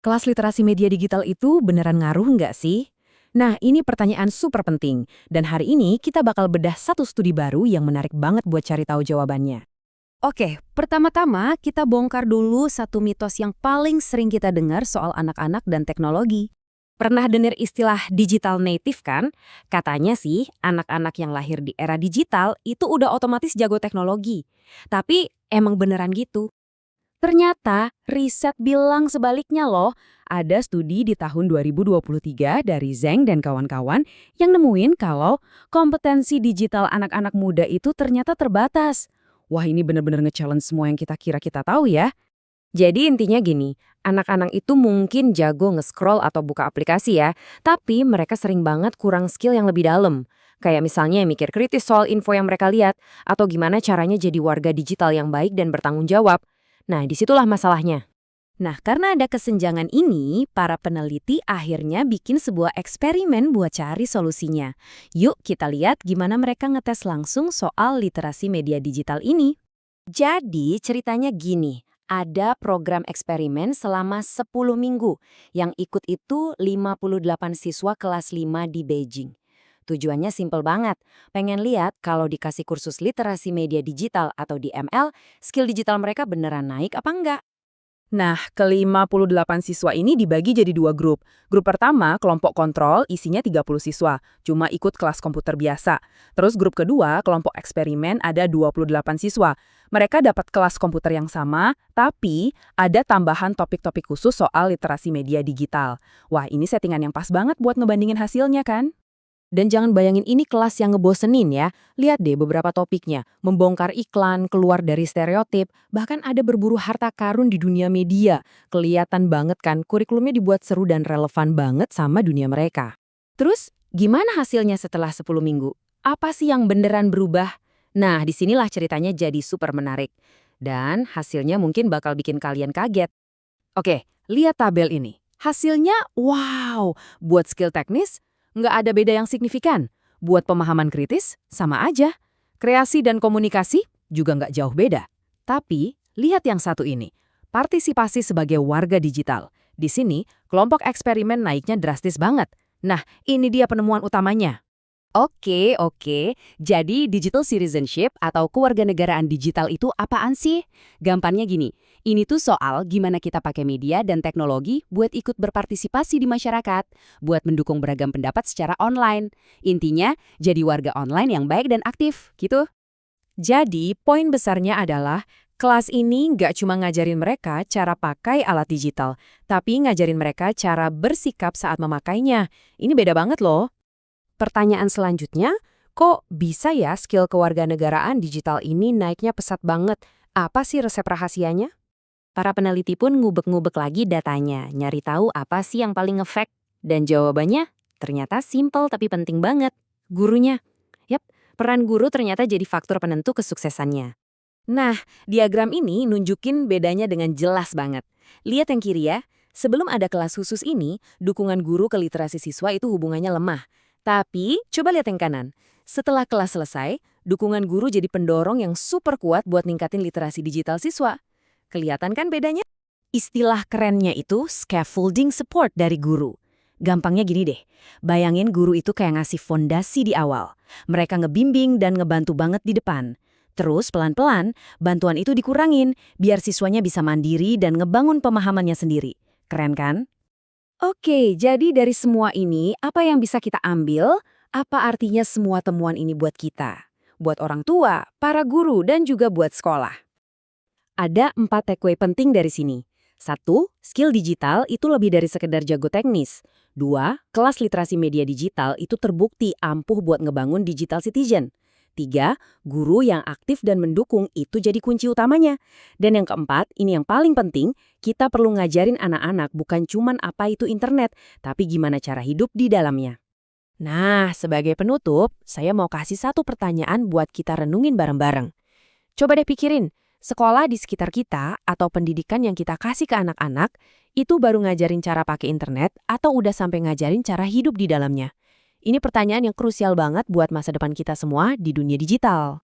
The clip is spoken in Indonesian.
Kelas literasi media digital itu beneran ngaruh nggak sih? Nah, ini pertanyaan super penting. Dan hari ini kita bakal bedah satu studi baru yang menarik banget buat cari tahu jawabannya. Oke, pertama-tama kita bongkar dulu satu mitos yang paling sering kita dengar soal anak-anak dan teknologi. Pernah dengar istilah digital native kan? Katanya sih, anak-anak yang lahir di era digital itu udah otomatis jago teknologi. Tapi emang beneran gitu? Ternyata riset bilang sebaliknya loh. Ada studi di tahun 2023 dari Zheng dan kawan-kawan yang nemuin kalau kompetensi digital anak-anak muda itu ternyata terbatas. Wah, ini bener-bener nge-challenge semua yang kita kira kita tahu ya. Jadi intinya gini, anak-anak itu mungkin jago nge-scroll atau buka aplikasi ya, tapi mereka sering banget kurang skill yang lebih dalam. Kayak misalnya mikir kritis soal info yang mereka lihat, atau gimana caranya jadi warga digital yang baik dan bertanggung jawab. Nah, disitulah masalahnya. Nah, karena ada kesenjangan ini, para peneliti akhirnya bikin sebuah eksperimen buat cari solusinya. Yuk kita lihat gimana mereka ngetes langsung soal literasi media digital ini. Jadi ceritanya gini, ada program eksperimen selama 10 minggu. Yang ikut itu 58 siswa kelas 5 di Beijing. Tujuannya simpel banget, pengen lihat kalau dikasih kursus literasi media digital atau di ML, skill digital mereka beneran naik apa enggak. Nah, ke-58 siswa ini dibagi jadi dua grup. Grup pertama, kelompok kontrol, isinya 30 siswa, cuma ikut kelas komputer biasa. Terus grup kedua, kelompok eksperimen, ada 28 siswa. Mereka dapat kelas komputer yang sama, tapi ada tambahan topik-topik khusus soal literasi media digital. Wah, ini settingan yang pas banget buat ngebandingin hasilnya kan? Dan jangan bayangin ini kelas yang ngebosenin ya. Lihat deh beberapa topiknya. Membongkar iklan, keluar dari stereotip, bahkan ada berburu harta karun di dunia media. Kelihatan banget kan kurikulumnya dibuat seru dan relevan banget sama dunia mereka. Terus, gimana hasilnya setelah 10 minggu? Apa sih yang beneran berubah? Nah, disinilah ceritanya jadi super menarik. Dan hasilnya mungkin bakal bikin kalian kaget. Oke, lihat tabel ini. Hasilnya, wow, buat skill teknis, nggak ada beda yang signifikan. Buat pemahaman kritis, sama aja. Kreasi dan komunikasi juga nggak jauh beda. Tapi, lihat yang satu ini. Partisipasi sebagai warga digital. Di sini, kelompok eksperimen naiknya drastis banget. Nah, ini dia penemuan utamanya. Oke. Jadi digital citizenship atau kewarganegaraan digital itu apaan sih? Gampangnya gini, ini tuh soal gimana kita pakai media dan teknologi buat ikut berpartisipasi di masyarakat, buat mendukung beragam pendapat secara online. Intinya, jadi warga online yang baik dan aktif, gitu. Jadi, poin besarnya adalah kelas ini nggak cuma ngajarin mereka cara pakai alat digital, tapi ngajarin mereka cara bersikap saat memakainya. Ini beda banget loh. Pertanyaan selanjutnya, kok bisa ya skill kewarganegaraan digital ini naiknya pesat banget? Apa sih resep rahasianya? Para peneliti pun ngubek-ngubek lagi datanya, nyari tahu apa sih yang paling ngefek. Dan jawabannya ternyata simple tapi penting banget. Gurunya. Yap, peran guru ternyata jadi faktor penentu kesuksesannya. Nah, diagram ini nunjukin bedanya dengan jelas banget. Lihat yang kiri ya, sebelum ada kelas khusus ini, dukungan guru ke literasi siswa itu hubungannya lemah. Tapi, coba lihat yang kanan. Setelah kelas selesai, dukungan guru jadi pendorong yang super kuat buat ningkatin literasi digital siswa. Kelihatan kan bedanya? Istilah kerennya itu scaffolding support dari guru. Gampangnya gini deh, bayangin guru itu kayak ngasih fondasi di awal. Mereka ngebimbing dan ngebantu banget di depan. Terus pelan-pelan, bantuan itu dikurangin biar siswanya bisa mandiri dan ngebangun pemahamannya sendiri. Keren kan? Oke, jadi dari semua ini, apa yang bisa kita ambil? Apa artinya semua temuan ini buat kita? Buat orang tua, para guru, dan juga buat sekolah. Ada 4 takeaway penting dari sini. 1. Skill digital itu lebih dari sekedar jago teknis. 2. Kelas literasi media digital itu terbukti ampuh buat ngebangun digital citizen. 3. Guru yang aktif dan mendukung itu jadi kunci utamanya. Dan yang keempat, ini yang paling penting, kita perlu ngajarin anak-anak bukan cuman apa itu internet, tapi gimana cara hidup di dalamnya. Nah, sebagai penutup, saya mau kasih satu pertanyaan buat kita renungin bareng-bareng. Coba deh pikirin, sekolah di sekitar kita atau pendidikan yang kita kasih ke anak-anak, itu baru ngajarin cara pakai internet atau udah sampai ngajarin cara hidup di dalamnya? Ini pertanyaan yang krusial banget buat masa depan kita semua di dunia digital.